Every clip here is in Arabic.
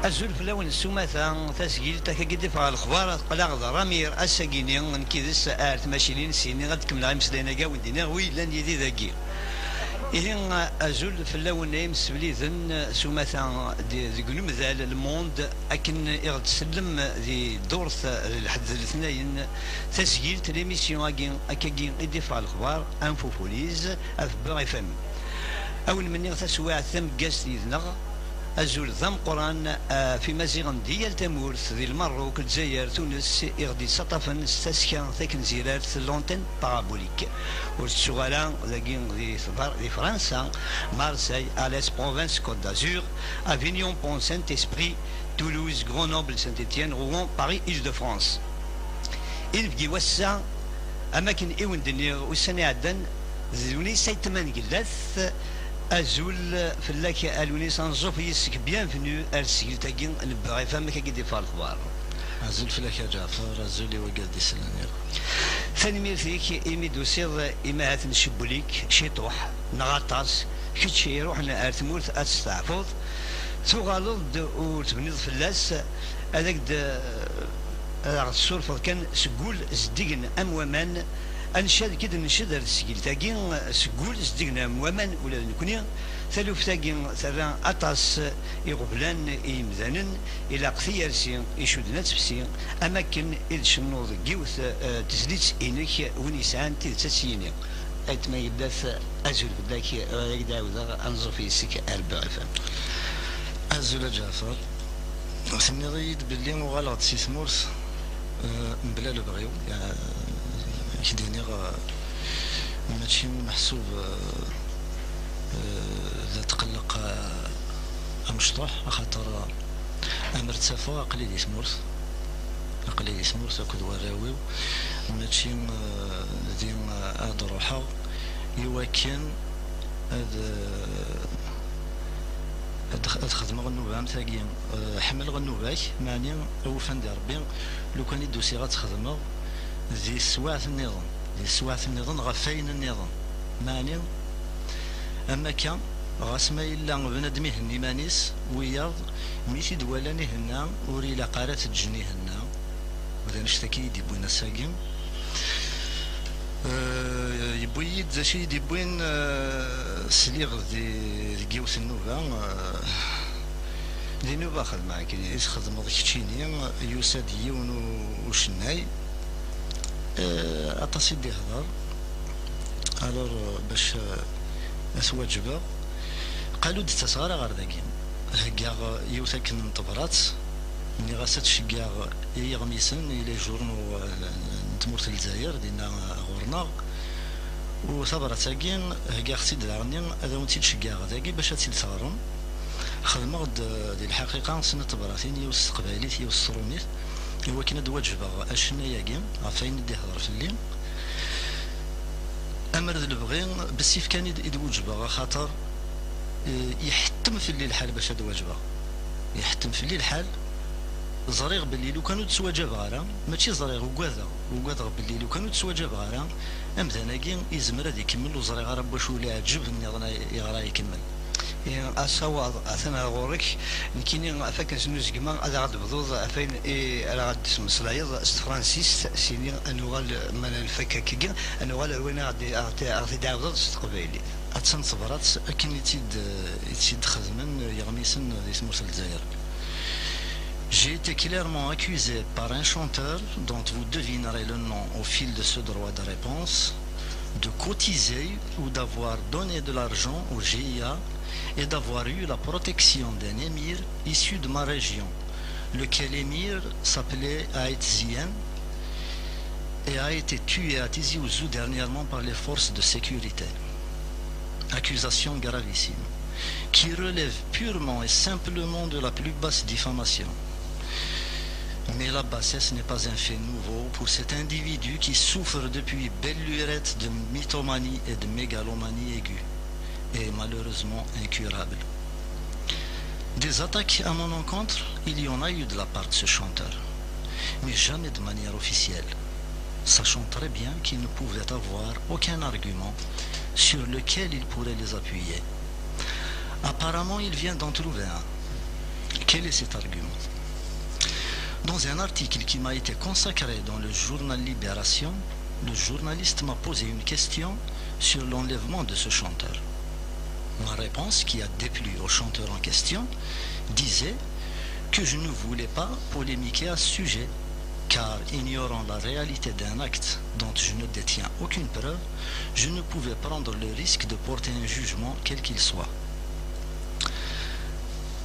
أزول فلاون السومة تسجيل تكيد على الأخبار قلاغ رامير أساقيني نكيدس آرت ماشيين سيني غاد كمل غيمس لينا قاودينا ويلان يدي ذاكي إذن أزول فلاون نيمس بليذن سومة دي قنمذال الموند أكن يغتسلم ذي دورث الحد الاثنين تسجيل تليميسيون أكاكين يدفع على الأخبار أنفوفوليز أف بغي فم أول من يغتسوا ثم قاس يذنغ أزول ذم قران في مزيغن ديال تمورث ذي المروك الجزائر تونس يغدي سطفا استسكان ثاكن زيرات لونتين بارابوليك والشغالان لاقين ذي فرنسا مارسيل أليس بروفنس كوت دازور افينيون بون سانت اسبري تولوز غرونوبل سانت اتيان روان باري إيل دو فرانس إلفقي وسع أماكن إيون دنيا والسنة عدن ذي سيتمان قلث أزول في الله ألوني سانزوف يسك بيانفنو أرسيل تاكين نبغي فما كي ديفا الأخبار أزول في الله يا جعفر أزولي وقال دي سلانير ثاني مير فيك إيمي دوسير إما هات نشبوليك شيطوح نغطاس كتشي يروحنا أرتمورت أتستعفض تغالض وتبنيض في اللاس هذاك السورفر كان سقول زديقن أموامان أنشاد كده نشد السجل تاجين سقول زدقنا ومن ولا نكوني ثلوف تاجين ثرى أطاس يقبلان يمذنن إلى قثير سين يشودنا تبسين أماكن إذ شنوض جيوث تزليت إنك ونسان تلتسيني أيت ما يبدأ أزول بدك يقدر وذا أنظر في سك أربعة فم أزول جعفر سمي ضيد باللي مغالط سيسمورس بلا لبغيو يعني كيديني ماشي محسوب ذا تقلق مشطوح خاطر امر تسافا قليل يسمورس اكد وراويو ماشي ذي هاد روحا يوكن هاد خدمة غنوبة متاقين حمل غنوباك معني اوفان دي ربي لو كان يدوسي غتخدمه ذي سواعث النظام غفاين النظام معني أما كان غاسما إلا بنادمي هني مانيس وياض ميتي دوالاني هنا وري لاقارات تجني هنا وذا نشتكي يدي بوين الساقين يبويد ذا شي يدي بوين سليغ ذي جيوث النوبة ذي نوبة خدمة كي يخدم ذيك تشيني يوساد يون وشناي أطاسي دي هضر ألور باش أسواجبه قالوا دي تسغارة غير داكين هكا يوثاك نطبرات ملي غاسات شكا يغميسن إلى جورنو نتمورت الجزائر دينا غورنا وصبرت ساكين هكا خصي دارني هذا ونتي تشكا غداكي باش تسيد صارم خدمة دي الحقيقة سنة طبراتين يوس قبايليت يوس صروميت هو كنا دواجبه اشنا ياكين عفاين دي هضر في الليل امر ذا البغي بالسيف كان يدوجبه خاطر يحتم في الليل الحال باش دواجبه يحتم في الليل الحال زريغ بالليل وكانوا تسواجب غارا ماشي زريغ وكواذا بالليل وكانوا تسواجب غارا امذاناكي يزمر هذا يكمل وزريغ غارا باش ولا عجب النظام يغرا يكمل أصوات أثناء غورك نكيني فاكر سنوز كمان على غد بضوض أفين على غد اسم صلايض فرانسيس سيني أنوال من الفكر كيجن أنوال وين أعطي داوض استقبالي أتسن صبرات أكن يتيد خدمن يغميسن اسمه الجزائر. J'ai été clairement accusé par un chanteur dont vous devinerez le nom au fil de ce droit de réponse de cotiser ou d'avoir donné de l'argent au GIA et d'avoir eu la protection d'un émir issu de ma région, lequel émir s'appelait Aït Zien et a été tué à Tizi Ouzou dernièrement par les forces de sécurité. Accusation gravissime, qui relève purement et simplement de la plus basse diffamation. Mais la bassesse n'est pas un fait nouveau pour cet individu qui souffre depuis belle lurette de mythomanie et de mégalomanie aiguë, et malheureusement incurable. Des attaques à mon encontre, il y en a eu de la part de ce chanteur, mais jamais de manière officielle, sachant très bien qu'il ne pouvait avoir aucun argument sur lequel il pourrait les appuyer. Apparemment, il vient d'en trouver un. Quel est cet argument? Dans un article qui m'a été consacré dans le journal Libération, le journaliste m'a posé une question sur l'enlèvement de ce chanteur. Ma réponse, qui a déplu au chanteur en question, disait que je ne voulais pas polémiquer à ce sujet, car ignorant la réalité d'un acte dont je ne détiens aucune preuve, je ne pouvais prendre le risque de porter un jugement quel qu'il soit.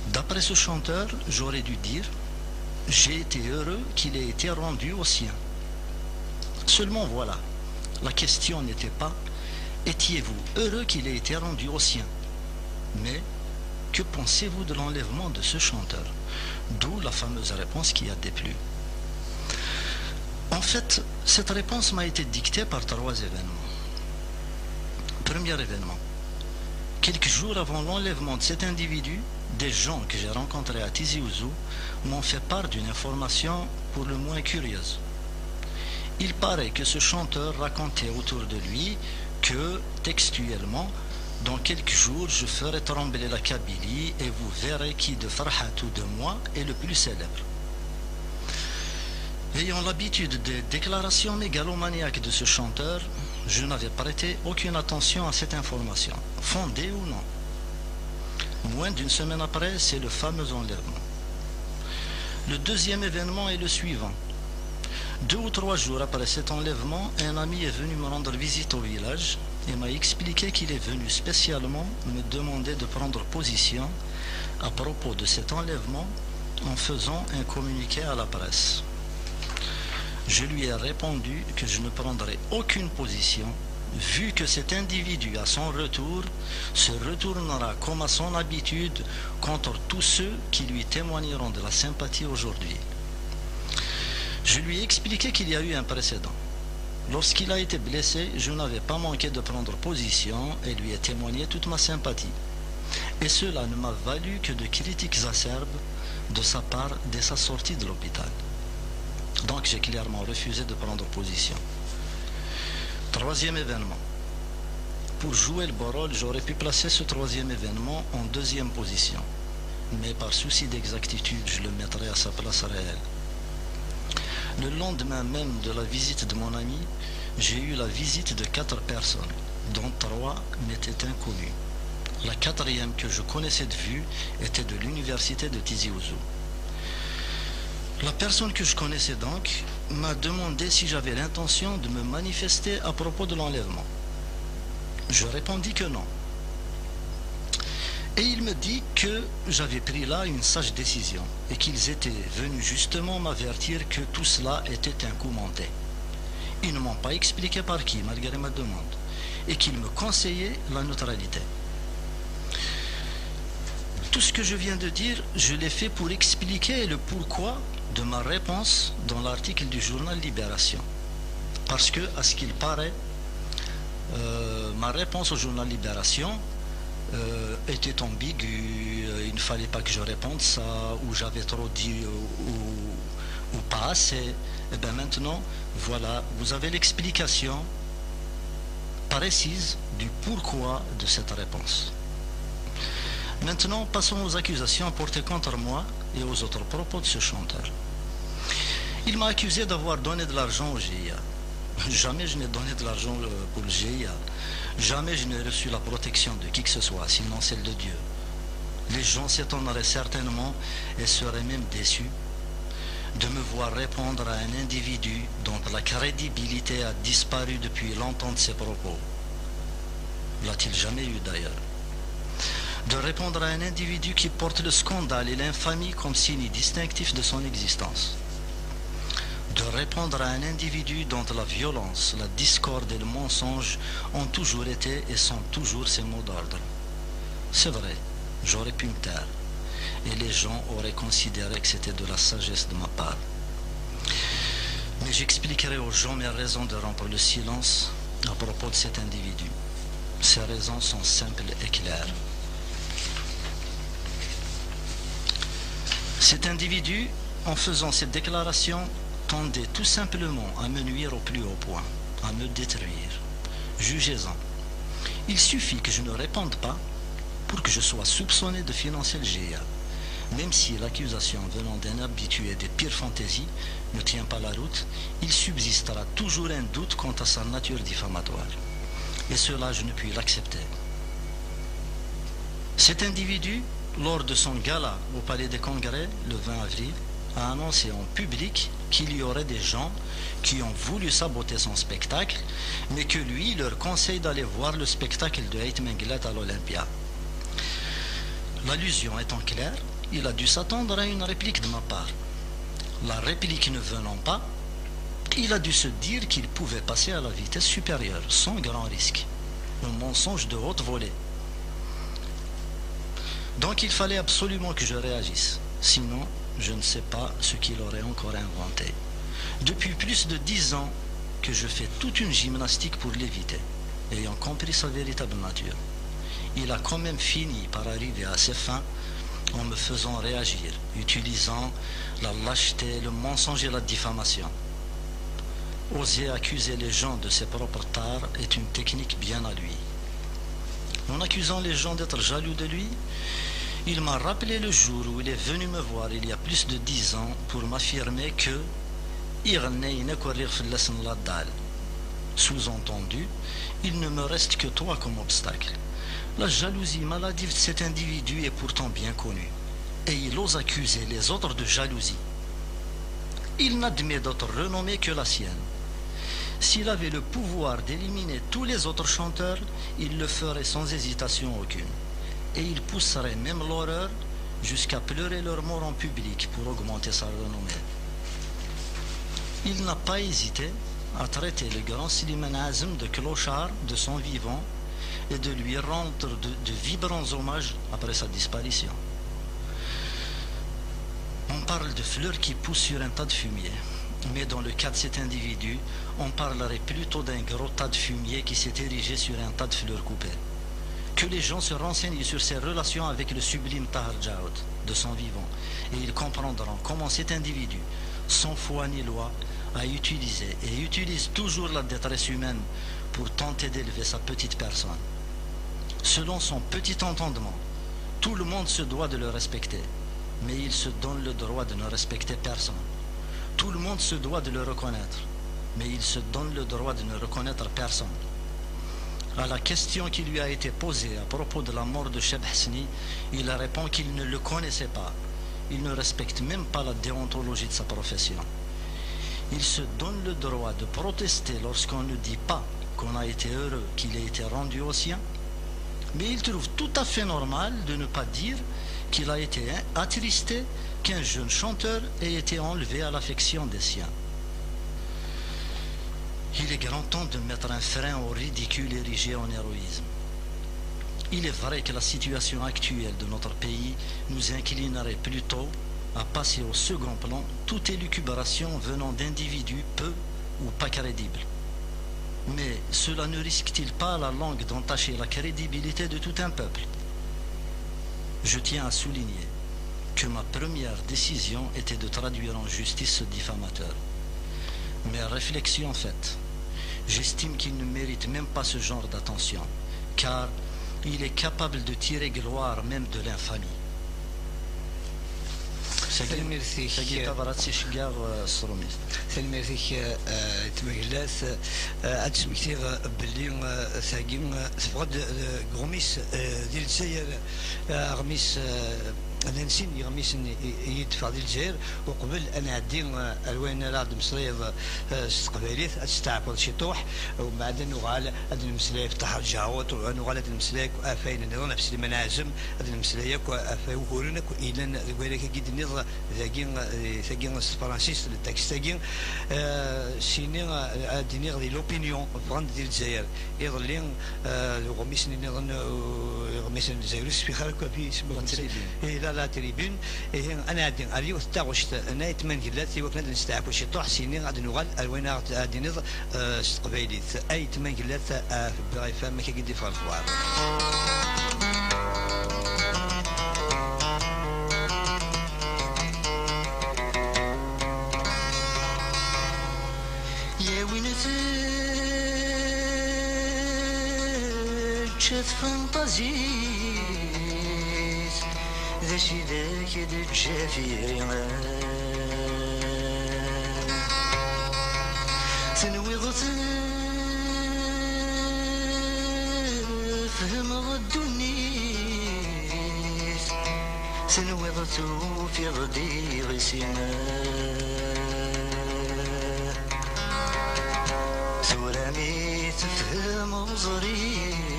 D'après ce chanteur, j'aurais dû dire « J'ai été heureux qu'il ait été rendu au sien ». Seulement voilà, la question n'était pas « Étiez-vous heureux qu'il ait été rendu au sien ?» mais « Que pensez-vous de l'enlèvement de ce chanteur ?» D'où la fameuse réponse qui a déplu. En fait, cette réponse m'a été dictée par 3 événements. Premier événement. Quelques jours avant l'enlèvement de cet individu, des gens que j'ai rencontrés à Tizi Ouzou m'ont fait part d'une information pour le moins curieuse. Il paraît que ce chanteur racontait autour de lui que, textuellement, dans quelques jours, je ferai trembler la Kabylie et vous verrez qui de Farhat ou de moi est le plus célèbre. Ayant l'habitude des déclarations mégalomaniaques de ce chanteur, je n'avais prêté aucune attention à cette information, fondée ou non. Moins d'une semaine après, c'est le fameux enlèvement. Le deuxième événement est le suivant. 2 ou 3 jours après cet enlèvement, un ami est venu me rendre visite au village et m'a expliqué qu'il est venu spécialement me demander de prendre position à propos de cet enlèvement en faisant un communiqué à la presse. Je lui ai répondu que je ne prendrais aucune position, vu que cet individu, à son retour, se retournera comme à son habitude contre tous ceux qui lui témoigneront de la sympathie aujourd'hui. Je lui ai expliqué qu'il y a eu un précédent. Lorsqu'il a été blessé, je n'avais pas manqué de prendre position et lui ai témoigné toute ma sympathie. Et cela ne m'a valu que de critiques acerbes de sa part dès sa sortie de l'hôpital. Donc j'ai clairement refusé de prendre position. Troisième événement. Pour jouer le beau rôle, j'aurais pu placer ce troisième événement en deuxième position. Mais par souci d'exactitude, je le mettrai à sa place réelle. Le lendemain même de la visite de mon ami, j'ai eu la visite de 4 personnes, dont 3 m'étaient inconnues. La 4e que je connaissais de vue était de l'université de Tizi Ouzou. La personne que je connaissais donc m'a demandé si j'avais l'intention de me manifester à propos de l'enlèvement. Je répondis que non. Et il me dit que j'avais pris là une sage décision et qu'ils étaient venus justement m'avertir que tout cela était un coup monté. Ils ne m'ont pas expliqué par qui, malgré ma demande, et qu'ils me conseillaient la neutralité. Tout ce que je viens de dire, je l'ai fait pour expliquer le pourquoi de ma réponse dans l'article du journal Libération. Parce que, à ce qu'il paraît, ma réponse au journal Libération était ambiguë, il ne fallait pas que je réponde ça, ou j'avais trop dit ou pas assez. Et bien maintenant, voilà, vous avez l'explication précise du pourquoi de cette réponse. Maintenant, passons aux accusations portées contre moi et aux autres propos de ce chanteur. Il m'a accusé d'avoir donné de l'argent au GIA. Jamais je n'ai donné de l'argent pour le GIA. Jamais je n'ai reçu la protection de qui que ce soit, sinon celle de Dieu. Les gens s'étonneraient certainement et seraient même déçus de me voir répondre à un individu dont la crédibilité a disparu depuis longtemps de ses propos. L'a-t-il jamais eu d'ailleurs? De répondre à un individu qui porte le scandale et l'infamie comme signe distinctif de son existence. De répondre à un individu dont la violence, la discorde et le mensonge ont toujours été et sont toujours ses mots d'ordre. C'est vrai, j'aurais pu me taire, et les gens auraient considéré que c'était de la sagesse de ma part. Mais j'expliquerai aux gens mes raisons de rompre le silence à propos de cet individu. Ces raisons sont simples et claires. Cet individu, en faisant cette déclaration, tendait tout simplement à me nuire au plus haut point, à me détruire. Jugez-en. Il suffit que je ne réponde pas pour que je sois soupçonné de financer le GIA. Même si l'accusation venant d'un habitué des pires fantaisies ne tient pas la route, il subsistera toujours un doute quant à sa nature diffamatoire. Et cela, je ne puis l'accepter. Cet individu, lors de son gala au Palais des Congrès, le 20 avril, a annoncé en public qu'il y aurait des gens qui ont voulu saboter son spectacle, mais que lui leur conseille d'aller voir le spectacle de Ait Menglet à l'Olympia. L'allusion étant claire, il a dû s'attendre à une réplique de ma part. La réplique ne venant pas, il a dû se dire qu'il pouvait passer à la vitesse supérieure, sans grand risque. Un mensonge de haute volée. Donc il fallait absolument que je réagisse. Sinon, je ne sais pas ce qu'il aurait encore inventé. Depuis plus de 10 ans que je fais toute une gymnastique pour l'éviter, ayant compris sa véritable nature. Il a quand même fini par arriver à ses fins en me faisant réagir, utilisant la lâcheté, le mensonge et la diffamation. Oser accuser les gens de ses propres tares est une technique bien à lui. En accusant les gens d'être jaloux de lui, il m'a rappelé le jour où il est venu me voir il y a plus de 10 ans pour m'affirmer que sous-entendu, il ne me reste que toi comme obstacle. La jalousie maladive de cet individu est pourtant bien connue, et il ose accuser les autres de jalousie. Il n'admet d'autre renommée que la sienne. S'il avait le pouvoir d'éliminer tous les autres chanteurs, il le ferait sans hésitation aucune. Et il pousserait même l'horreur jusqu'à pleurer leur mort en public pour augmenter sa renommée. Il n'a pas hésité à traiter le grand Slimane Azem de clochard de son vivant et de lui rendre de vibrants hommages après sa disparition. On parle de fleurs qui poussent sur un tas de fumier, mais dans le cas de cet individu, on parlerait plutôt d'un gros tas de fumier qui s'est érigé sur un tas de fleurs coupées. Que les gens se renseignent sur ses relations avec le sublime Tahar Djaoud de son vivant, et ils comprendront comment cet individu, sans foi ni loi, a utilisé et utilise toujours la détresse humaine pour tenter d'élever sa petite personne. Selon son petit entendement, tout le monde se doit de le respecter, mais il se donne le droit de ne respecter personne. Tout le monde se doit de le reconnaître, mais il se donne le droit de ne reconnaître personne. À la question qui lui a été posée à propos de la mort de Cheb Hasni, il répond qu'il ne le connaissait pas. Il ne respecte même pas la déontologie de sa profession. Il se donne le droit de protester lorsqu'on ne dit pas qu'on a été heureux qu'il ait été rendu au sien, mais il trouve tout à fait normal de ne pas dire qu'il a été attristé qu'un jeune chanteur ait été enlevé à l'affection des siens. Il est grand temps de mettre un frein au ridicule érigé en héroïsme. Il est vrai que la situation actuelle de notre pays nous inclinerait plutôt à passer au second plan toute élucubration venant d'individus peu ou pas crédibles. Mais cela ne risque-t-il pas à la longue d'entacher la crédibilité de tout un peuple? Je tiens à souligner que ma première décision était de traduire en justice ce diffamateur. Mais réflexion faite, j'estime qu'il ne mérite même pas ce genre d'attention, car il est capable de tirer gloire même de l'infamie. سلميرتك تمجلاس أتسمكتير باللي ساقين سفقد غميس ديال الجزائر غميس انا نسين غميس يدفع ديال الجزائر وقبل انا عدي الوين راد مصريض استقباليت استعقل شي طوح ومن بعد نغال هاد المسلاك طاح الجاوط ونغال هاد المسلاك افاين نظن في المنازم هاد المسلاك افا وهورنك الى ويلك كيد نظ ثاقين فرانسيس التاكس ثاقين سيني اديني غادي لوبينيون فراند ديال الجزائر يظلي غميس نظن غميس الجزائر في خارج في اسمه لا تريبين انا عندي اليوم تاغشت انا يتمن جلاتي وكنا نستعفوا شي طوح سنين غادي نغال الوين غادي نض استقباليت اي تمن جلات في بغاي فما كيدي في الفوار يا وين تشت فانتازي ذا شي ذاك الجافيري تنويض فهم الدنيا تنويض في غدي غسينا سورامي تفهم وزريت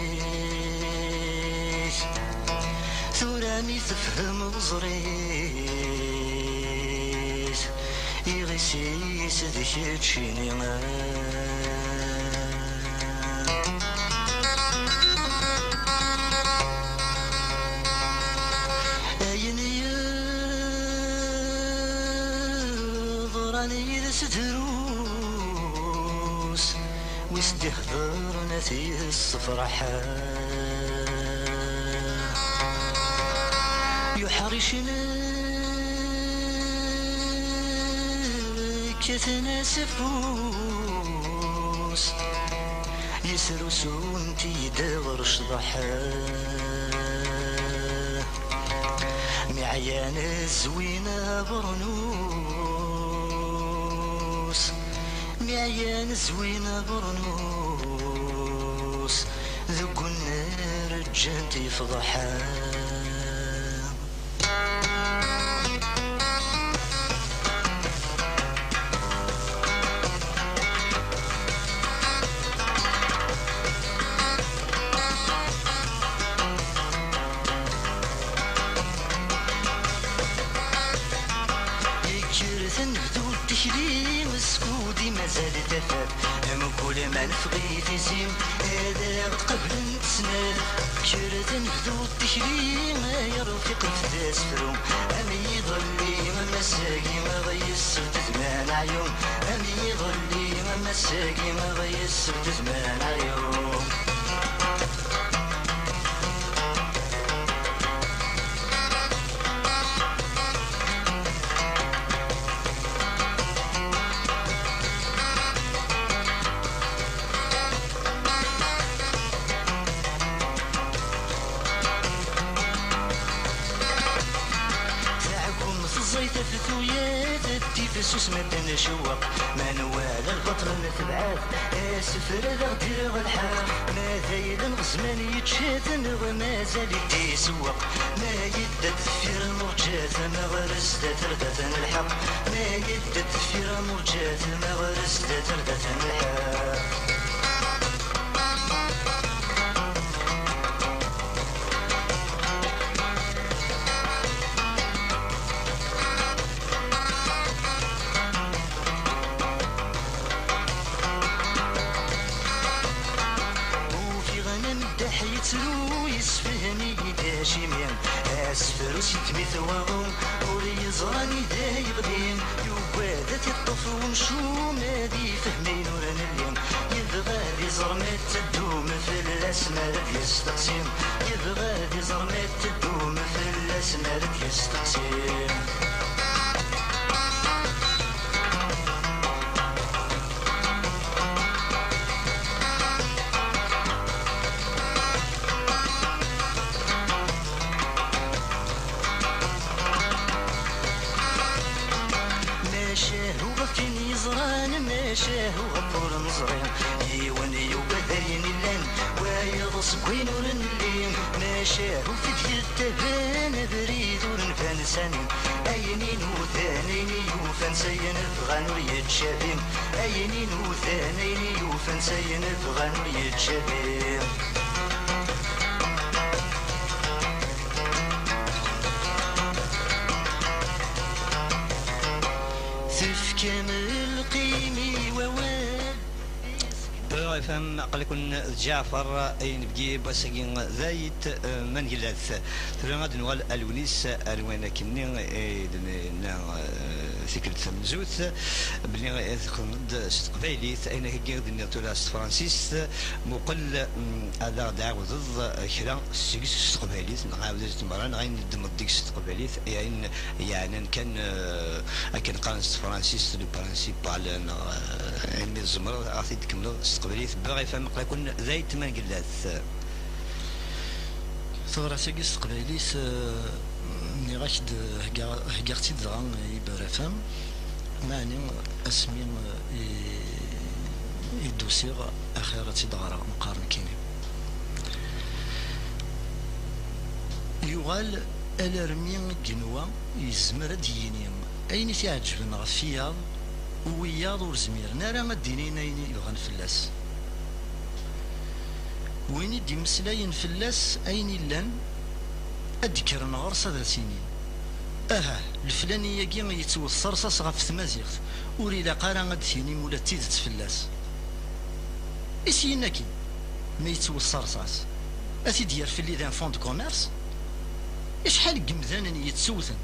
ثوراني تفهم وزريت يغسيس ذيك تشيني اين يضراني ستروس ويستهضرنا في الصفرحة يحرشنا كتناسفوس يسرسون تيدور شضحا معيان الزوينة برنوس معيان الزوينة برنوس ذوق النار الجنتي فضحا مازال تفات من كل ما نفغي في زيم هذا قبل نتسنال كرت نبدو التكريم يرفق في تسفرو أمي يضلي ما ساقي ما غيسر تثمان عيون أمي يضلي ما ساقي ما غيسر تثمان عيون فسوس مدن شوق ما نوال البطل نتبعات اسفر ذا غدير الحال ما ذايل الغزمان يتشاتن وما زال يدي سوق ما يدد فير المرجات ما غرس تردة الحق ما يدد فير المرجات ما غرس تردة الحق يتلو يسفهني داشمين اسفر وسيتمي ثواغم ولي يزراني دا يغدين يوادت الطفل ونشوم هادي فهمين وران اليوم يبغى دي زرمات تدوم في الاسماء يستقسم يبغى دي زرمات تدوم في الاسماء يستقسم شاه وغفور نصرين يوني وبدرين اللين ويضص كوين ورنلين ما شاه في ديال التبان بريد ورنفان سنين اينين وثانين يوفان سين فغان وريد شابين اينين وثانين يوفان سين فغان وريد شابين كامل قيمي وواد فهم قال جعفر اين بجي بسكين زايت من جلات فلما نوال الونيس الوين كني سكرت مزوت بلي خمد استقبالي اين كير دنيا تولاس فرانسيس مقل هذا دعوه ضد كلا سيكس استقبالي نعاود تمرن غين ندم ديك استقبالي يعني كان قانص فرانسيس لو برينسيبال علمي الزمر عرفتي تكملوا استقبالي باغي فهم يكون زايد ما قلات ثورة سيكس استقبالي ني غاكد هكارتي دغا يبرفام معني اسمي يدوسيغ اخيرتي دغرا مقارن كيني يغال الارمي جنوا يزمر ديني اين تعجبنا غفياض وياض ورزمير نارا ما دينينا يبغان فلاس وين دي مسلاين فلاس اين لان اذكر نغرس هذا سنين الفلاني يجي يتوصر صاص غف ثمازيغت وري لا قارا غاد ثيني مولا تيزت فلاس اسيناكي ما يتوصر صاص اثي ديال في لي دان دو كوميرس شحال قمذان يتسوثن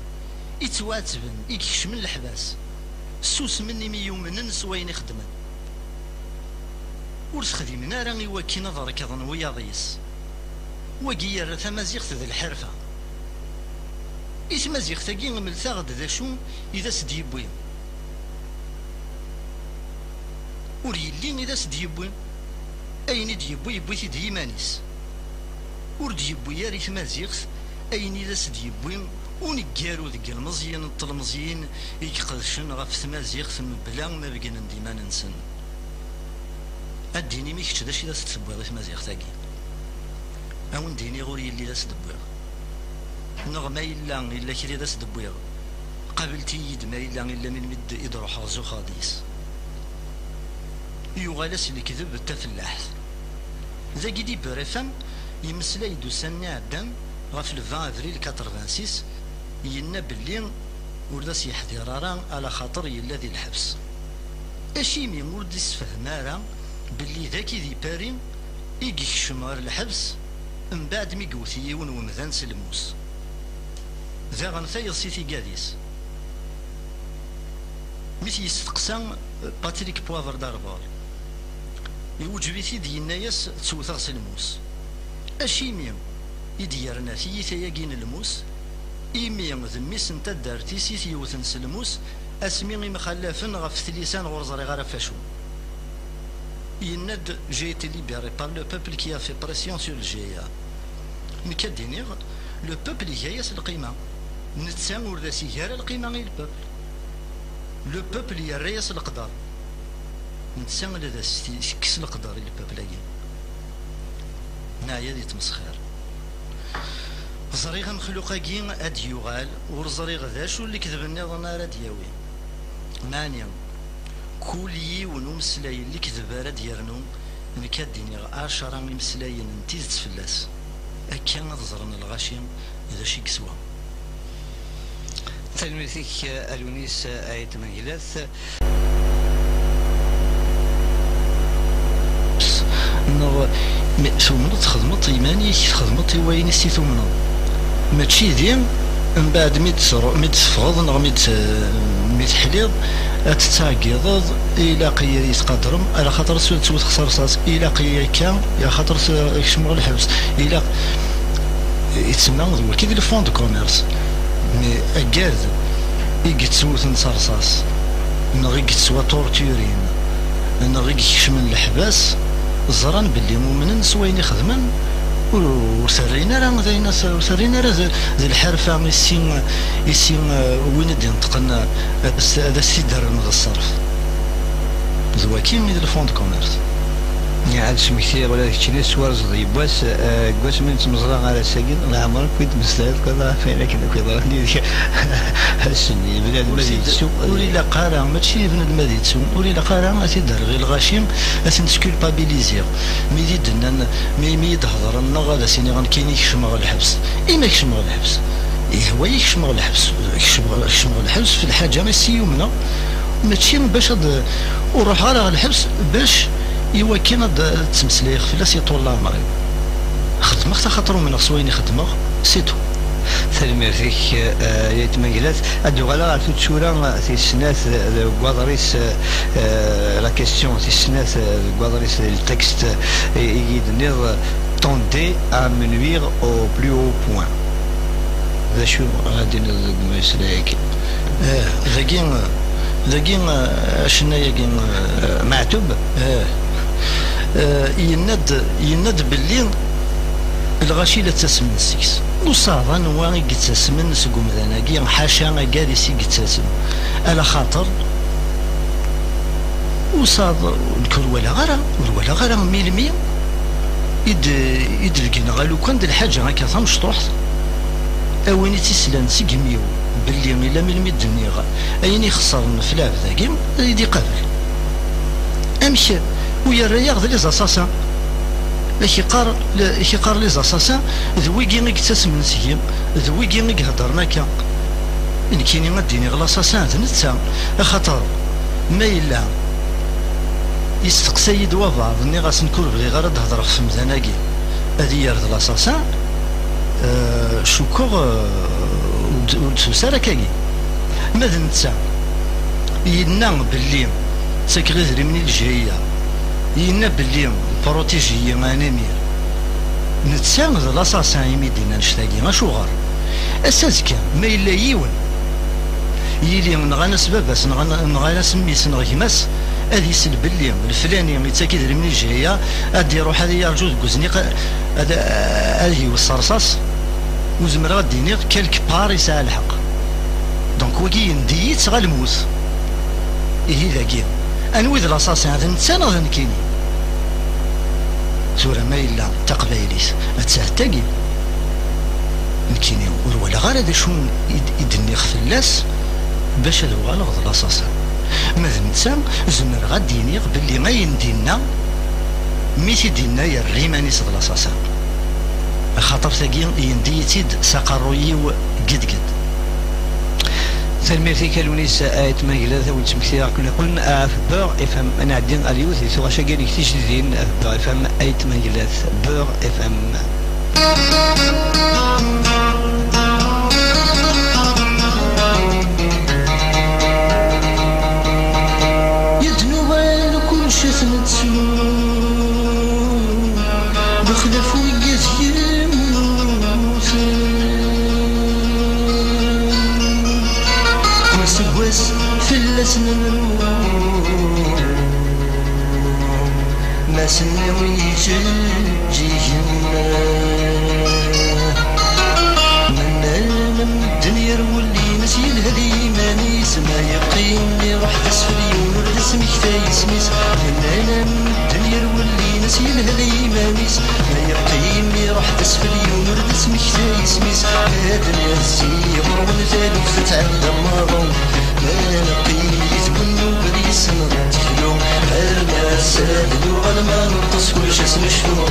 يتواتبن يكش من الحباس سوس مني ميومنن سوين يخدمن ورس خديمنا راه يواكي نظر كظن وياضيس وقير ثمازيغت ذي الحرفه إثمازيغ تاقي من ثاغد ذا شو إذا سديبوين وريلين إذا سديبوين أين ديبوي يبوي ديمانيس ور ديبوي يا ريت مازيغ أين إذا سديبوين ونقارو ذيك المزيان الطلمزيين يقدشن غف ثمازيغ ثم بلا ما بقينا ديما ننسن الديني ميكش داش إذا ستبوي ثمازيغ تاقي أون ديني غوري اللي إذا سدبوي نغما إلا كري داس دبويغ قابلتي يد ما إلا من مد إدروح غزو خاديس يغالس اللي كذب التفلاح ذا كيدي برفم يمسلا يدو سنة عدام غاف 20 أفريل 86 ينا باللي ورداس يحذر على خاطر يلا ذي الحبس اشي مي ورد يسفهم باللي ذاكي ذي باري يجي الشمار الحبس من بعد مي قوثي ومذان سلموس ذا غنثايض سيتي قاديس مثل يستقسم باتريك بوافر داربار يوجبيتي ديالنا ياس تسوثغ سلموس اشيمي يديرنا ثيثا ياقين الموس إيمي ذميس نتا دارتي سيثي يوثن سلموس اسمي مخلفن غف ثليسان غرزري غير فاشو يند جيت ليبيري بار لو بوبل كي في بريسيون سور الجيا نكدينيغ لو بوبل يجايس القيمه نتسان وردا سيجاره القيمه غير البوبل لو بوبل يريس القدر نتسان لذا كس القدر البوبل نايا دي تمسخير زريغ مخلوقاكي اد يغال ورزريغ ذا شو اللي كذبني ظنا راه دياوي ماني كولي ونمسلاي اللي كذب راه ديالنو نكاديني 10 مسلاين نتيزت فلاس أكيا نظرنا الغاشيم إذا شي كسوا تلميذك الونيس آية منجلات نو ثمنو تخدمت إيماني تخدمت وين سي ثمنو ماشي ديم من بعد ميت تفغض نغ ميت حليض تتعقيض إلا قيا يتقدرم على خاطر سوت خسر صاص إلا قيا كان يا خاطر يشمغ الحبس إلا يتسمى ذو كيف لو فون دو كوميرس مي أكاد يقتسوت نصرصاص نغي قتسوا تورتورين نغي يكشمن الحباس زران باللي مؤمنين سوين يخدمن وسرينا راه ذينا وسرينا راه ذي الحرفه يسين وين ينتقلنا هذا السي دار من الصرف زواكين من الفون دو كوميرس عاد سميتي ولا داكشي اللي سوار زدي باس قلت من تمزرا على ساكن لا عمرك كنت مسلات كذا فين كذا كيضرني ديك السني بلاد مزيد ولي لا قارا ماشي ابن المديتسو ولي لا قارا تيدار غير الغاشيم اسنسكول بابيليزير مي دنا مي يدهضر لنا غادا سيني غنكيني يكشمغ الحبس ما يكشمغ الحبس هو يكشمغ الحبس يكشمغ الحبس في الحاجه ماشي يومنا ماشي باش وروح على الحبس باش إوا كاين تمسلي فلاس يطول عمري خدمة خاطرو من خصويني خدمة سيتو تلميذك يتمجلات ادو غالا في تشورا في السنات كوادريس لا كيسيون في السنات كوادريس التكست يدنير tendait à me nuire au plus haut point. ذا شو غادي نسلاك ذاكي شنايا كي معتوب يند باللي الغاشي لا تسمن السكس وصافا نوا يتسمن سقوم ذناقي حاشا قادسي يتسم على خاطر وصاد نكون ولا غير ميلمي يدلقنا غالو كان د الحاجه هكا تمشطوحت اويني تيسلان سيقميو باللي الا ميلمي الدنيا ايني خسر نفلاف ذاكي يدي قابل امشي ويا ياخذ لي زاساسا كي قار لي زاساسا ذويكي نكتسم نسيم ذويكي نهضرنا كا ان كاينين غاديني غلاصاسا نتا خاطر ما الا يستقسى يدوا بعض ني غاس نكون بغي غير تهضر في مزناكي هادي يرد لاصاصا شكور وتسارا كاكي ماذا نتا ينا باللي ساكغيزري من الجايه ينا باللي بروتيجي انامير نتا لاصاصا يميدينا نشتاقي ما شوغر اساسكا ما الا يون يلي نغانا سباباس نغانا سميس نغيماس هذه يسلب اللي الفلاني يتاكد من الجهيه غادي يروح هذا يرجو دوزني هذه والصرصاص وزمر غادي كالك بار يسعى الحق دونك وكي نديت غالموت إيه ذاكي انوي ذا لاصاصي هذا نتسان غادي نكيني سورة ما إلا تقبايليس تسهتاكي نكيني ولا غير هذا شون يدني خفلاس باش هذا هو غلط لاصاصي ماذا نتسا زمر غاديني باللي ما يندينا ميتي دينا يا الريماني صد لاصاصا خاطر ثاقي ينديتيد ساقروي قد سلميرتي كالونيس آيت ماكلا ونتمكسي كنا قلنا في بور افهم انا عدين اليوث سوغا شاكاني كتيش دين في بور افهم آيت ماكلا بور افهم بخلف ويزيم وسواس في اللسن ما سنة ويجل جيهنا من الدنيا واللي نسيل هذي ماني سما يقيني راح تسفلي ونرد اسمك فايسميس من الدنيا واللي نسيل هذي مانيس ما يقيني راح تسفلي ونرد اسمك فايسميس هذا الناس يغرون ثالث فتعلم مرض ما نقيني تبنوا بدي سنة تفلو الناس سادلوا على ما نقص كل شي سنشفو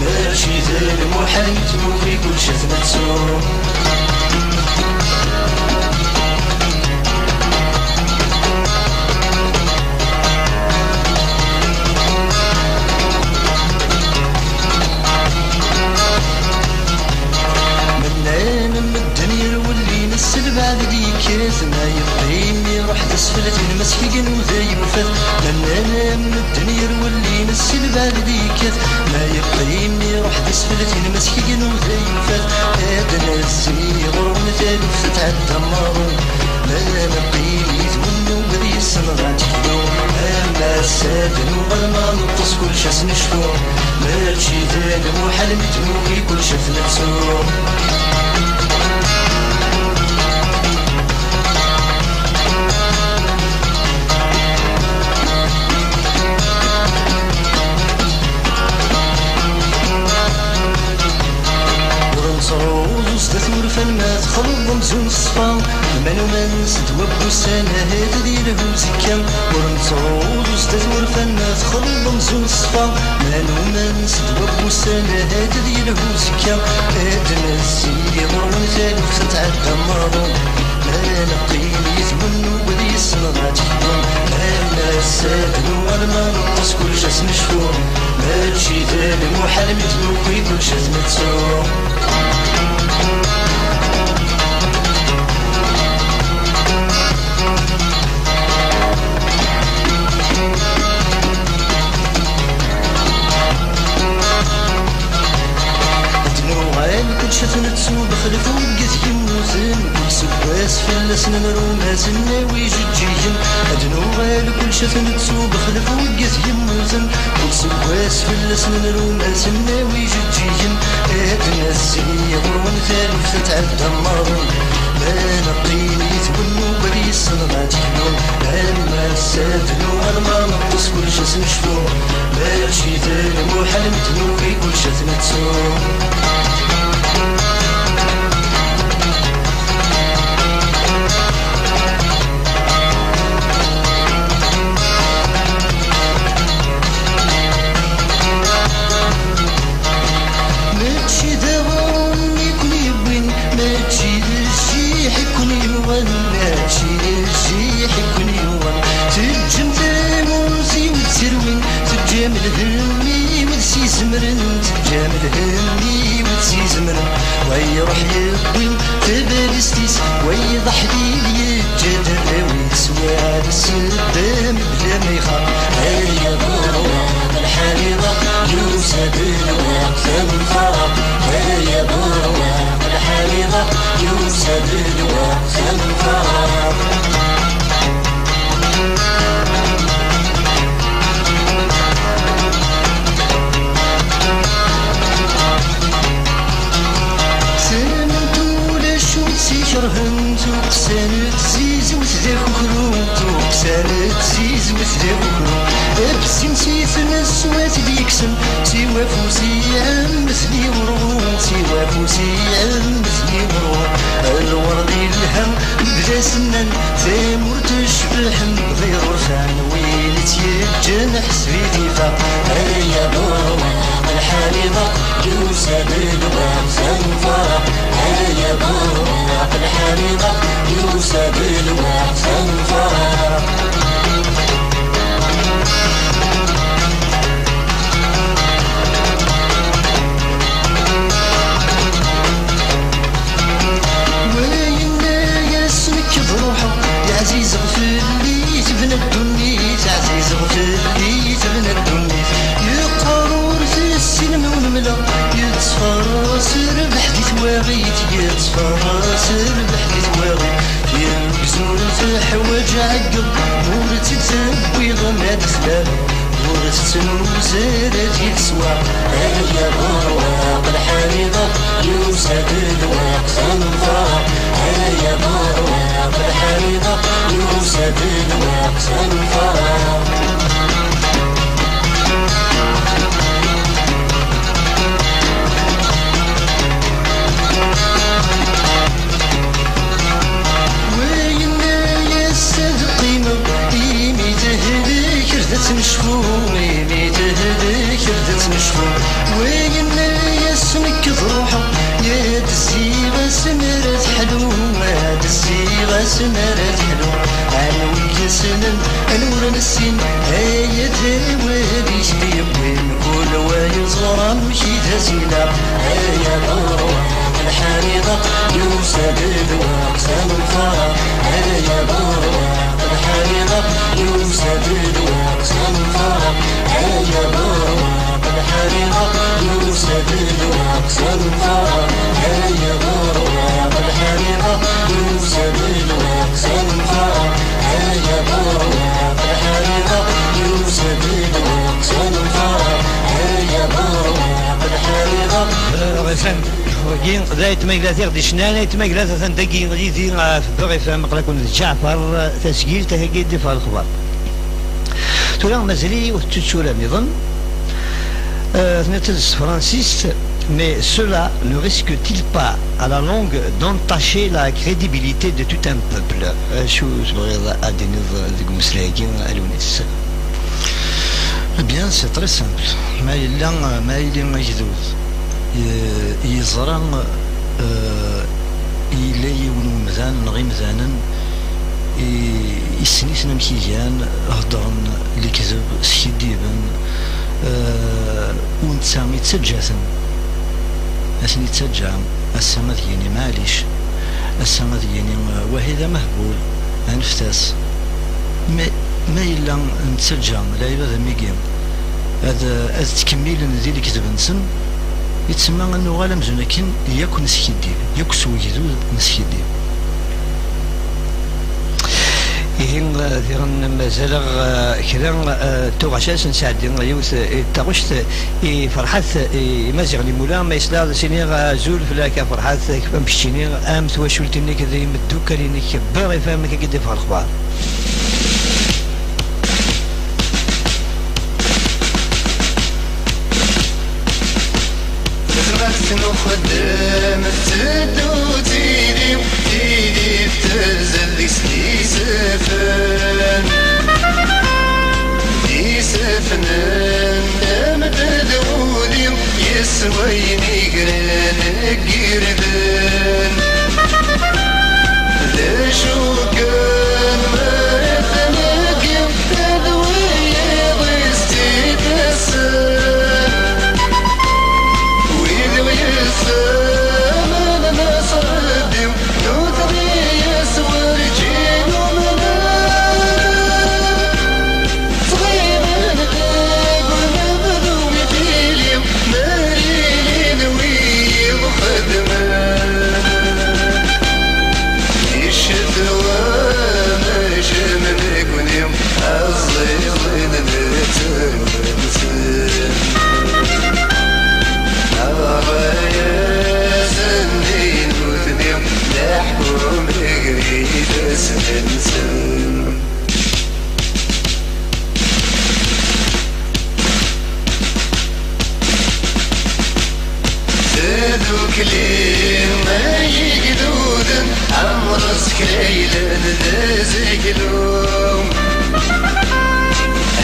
ماشي ذال محال يتبوكي كل شي ثنتسو بعد ديكات ما يقيمني راح تسفلت من مسكين وذايب وفات من انا من الدنيا واللي نسل بعد ديكات ما يقيمني راح تسفلت من مسكين وذايب وفات هذا ناس يغرون ثالث تتعدى مرون ما نقيمي تمنوا بدي السنة غاتكلو الناس سادن وغلما نقص كل شاس نشفو ماشي ذال محال متموكي كل شاس نفسو استثمر فما تخلط مزون الصفا من ومن ستوب السنة هذا ديره زكام ورنصوض استثمر فما تخلط مزون الصفا من ومن ستوب السنة هذا ديره زكام هذا نسي ضرون ثالث تتعدى مرضون ما نقيم يثمن وبدي السنة غاتحضن ما سادن وانا ما نقص كل شاس نشفو ماشي ذال محال متلوكي كل شاس نتسو كل شات نتسو بخلف وقت يموتن كل سبا سواس في السنن روماس الناوي جيجين أدنو غير كل شثن تسوق خلف وقز يموزن سواس في السنن روماس الناوي جيجين أدنى السنية ورون ثالث تتعدى النار ما نقيني يتبنو بري الصنغات يحلون أما السادنو ألما نقص كل شثن شفو ماشي ثاني محل متنو في كل شثن تسوق ويروح يقوم تبرستيس ويضح لي الجدر ويسوى السلام بلا ما يخاف هيا بروق الحريضة يوسد الوقت الفرق هيا بروق الحريضة يوسد الوقت الفرق شرهن توقسانت زيز وتذاك وخروم توقسانت زيز وتذاك وخروم ابسم سيثنا السوات ديكسن سوا فوسي عم مثلي ورغوم سوا فوسي عم مثلي ورغوم الورد الهم بلا سنان ثامور تشبح بغير رفان وين تيجنح سفيدي فاق هيا بروق الحريضة يوسد الوقت الفرق هيا بروق الحريضة يوسد الوقت الفرق يا عزيز اغفر لي تبنى الدنيا عزيز اغفر لي تبنى الدنيا يقرر في السلم والملا يتصفر سر بحديث واغيت يتصفر سر بحديث واغيت في البزور تحوج عقب مورت تسوي غماد خلال مورت تنوزر تيسوى هيا بروق الحريضة يوسد الوقت الفرق هيا بروق الحريضة يوسد الوقت الفرق تنشفو ميمي تهديك ردت نشفو وين يسمك ضروحه يا الصيغة سمرت حلو يا الصيغة سمرت حلو أنا ويا سنن أنور السن هيا تواليش بيبوين كل واي صغرى مشي تسيلا هيا بروق الحريضة يوسد الوقت الفرق هيا بروق الحريضة يوسد الوقت الفرق هيا بروق الحريضة يوسد الوقت الفرق هيا بروق الحريضة يوسد الوقت الفرق هيا بروق الحريضة يوسد الوقت الفرق هيا بروق الحريضة وجين قضايت مجلاتير دي شنانة مجلاتة تندقي غليزي في بغي فهم قلقون جعفر تسجيل تهجيد في الخبر تولا مازالي وتتشورا نظن نتلس فرانسيس mais cela ne risque-t-il pas à la longue d'entacher la crédibilité de tout un peuple شو بغيض أدينيض ذي مسلاقين ألونيس Eh bien, c'est très simple. ما إلا مجدود يزرع إلا يونو مذان نغي مذانا يسنيسنا مكيجان هضرن اللي كذب سكيديبا ونتسامي تسجاثن أسني تسجع السماء يعني معليش السماء يعني وهذا مهبول أنفتاس ما إلا نتسجع لا يبدا ميقيم هذا تكميل ذي اللي كتب نسن يتسمى أنه غالا مزون لكن ياك نسكيديب ياك سويدو نسكيديب إذن ذيرن مازال كذا توغاشاس نساعد يوث تغشت فرحات مازال لمولا ما يسلا سيني زول فلاك فرحات بمشيني أم تواشلتني كذا يمدو كريني كبار يفهم كيف في الأخبار. نخدم تدو تيدي بتنزل يسفن دام تدودي يسويني قران قردان ذا شو كان ما يثنقي تدوي ضيستي تسان ويلو يسام انا صدي نوثري يسور جينو منان صغير نغاق ونبذو يفيلي مريلين ويض خدمان يشدوا ماشي من يكونيم الظلين نتنسن يا سنين وثنيم نحكم بقريد سنسن ذوك لي ما يقدودن عمرس كليلا ذازقلوم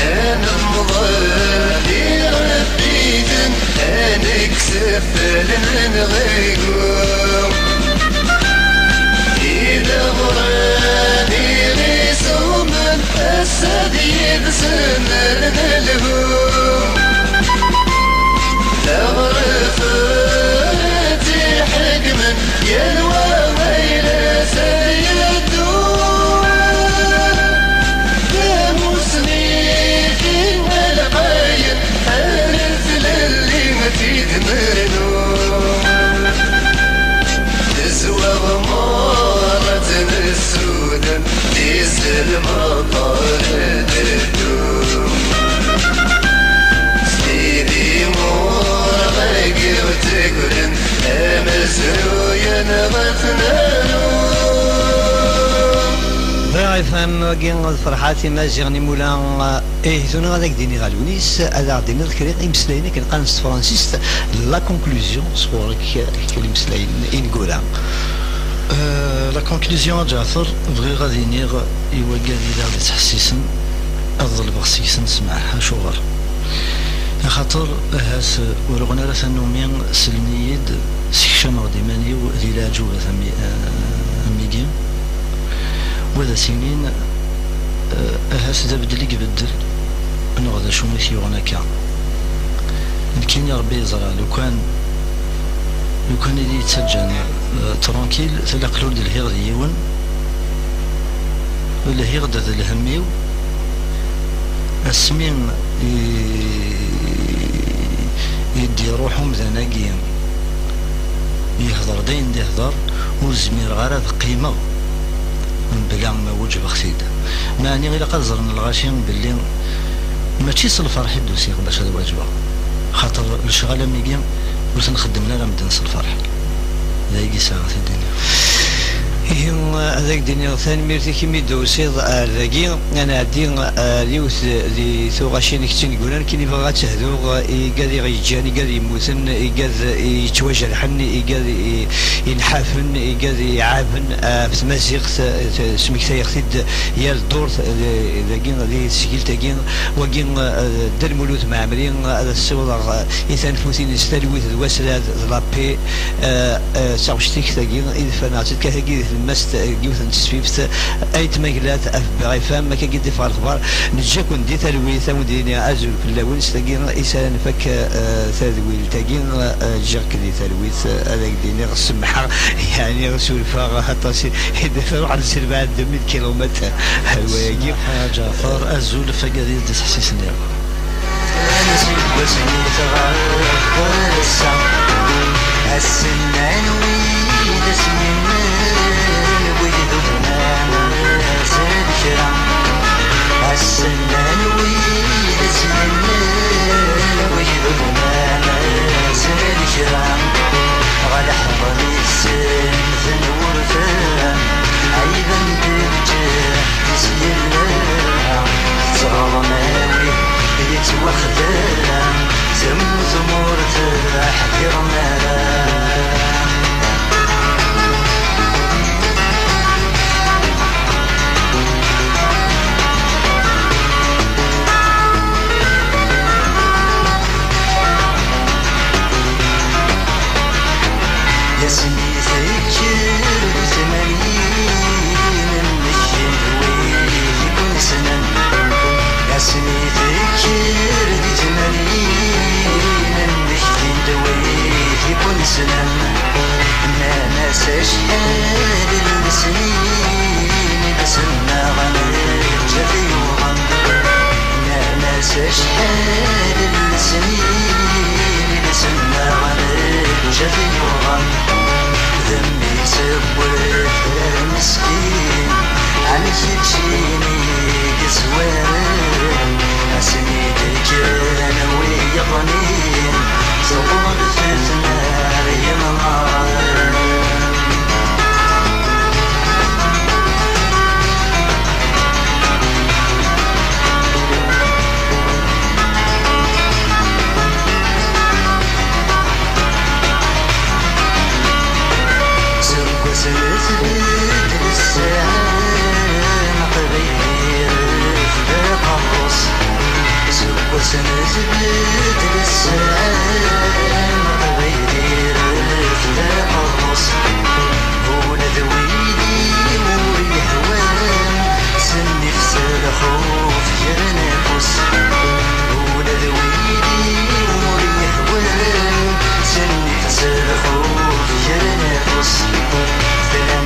انا مضالي ربيتن انا كسفل من غيقوم اذا غراني غيسومن السد يدسنن الهوم لغرفتي حكما يلوى ويلا سيدون كمسنيتين القاين حارث للي تدمرنون تسوى غمارة السودان ديز المطار الدوم سيدي مور غيقي وتقولن امسرويا نغثنانون فهم كين فرحاتي ما زغني مولا زون هذاك ديني غالونيس هذا ديني الكريق يمسلاينا كنقانس فرانسيس لا كونكلوزيون صورك كيمسلاين إنغولا. لا كونكلوزيون جعفر بغي غادي نيغ يوقع لي تحسيسن أفضل بغسيسن سمعها شغل خاطر هاس ورغنا راه نومين سلنيد سيكشام غديماني وديلاجو ميجين وهذا سنين هاس دا بدل يبدل انو غادا شو ماشي هناك يمكن يا ربي يزرع لو كان اللي يتسجن ترانكيل تلاقلو ديال الهيغ ديون ولا هيغ دا الهميو السمين يدي روحهم ذناقيم يهضر دين يهضر وزمير غرض قيمة من بلا ما وجب خسيده معني غير قد زرنا الغاشين باللي ماشي الفرح يدوسيغ باش هذا واجبه خاطر الشغاله ميقيم باش نخدم لنا مدنس الفرح لا يجي ساعه في الدنيا هذاك ديني ثاني ميرتي كيمي دوسيض ذاكي انا عندي اليوث اللي ثوغاشين كتين يقولون كي بغا تهدو يقاد يجاني يقاد يموتن يقاد يتواجرحن يقاد ينحافن يقاد يعافن في تمازيغ سميك تايختيد يا الدور ذاكي اللي سجل تاكي وكي دار مولود معمرين هذا الصور يتنفوتين يستلوث الوسلات لابي ساوشتيك تاكي اذا فناتك كهكي مست جوث نتسفيفت اي تماكلات افبغي فهم ما كيدي في الاخبار نجاكون دي تلويث وديني ازول في الاول ستاكين انسان فك تدويل تاكين جاك دي تلويث هذاك ديني السمحه يعني سولفا حتى يدفعوا على سربات 200 كيلومتر هوايجي حاجه فار ازول فقادي تحسيس نير السنان ويد اسمي ويد ذبنا سيد شرع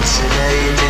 Today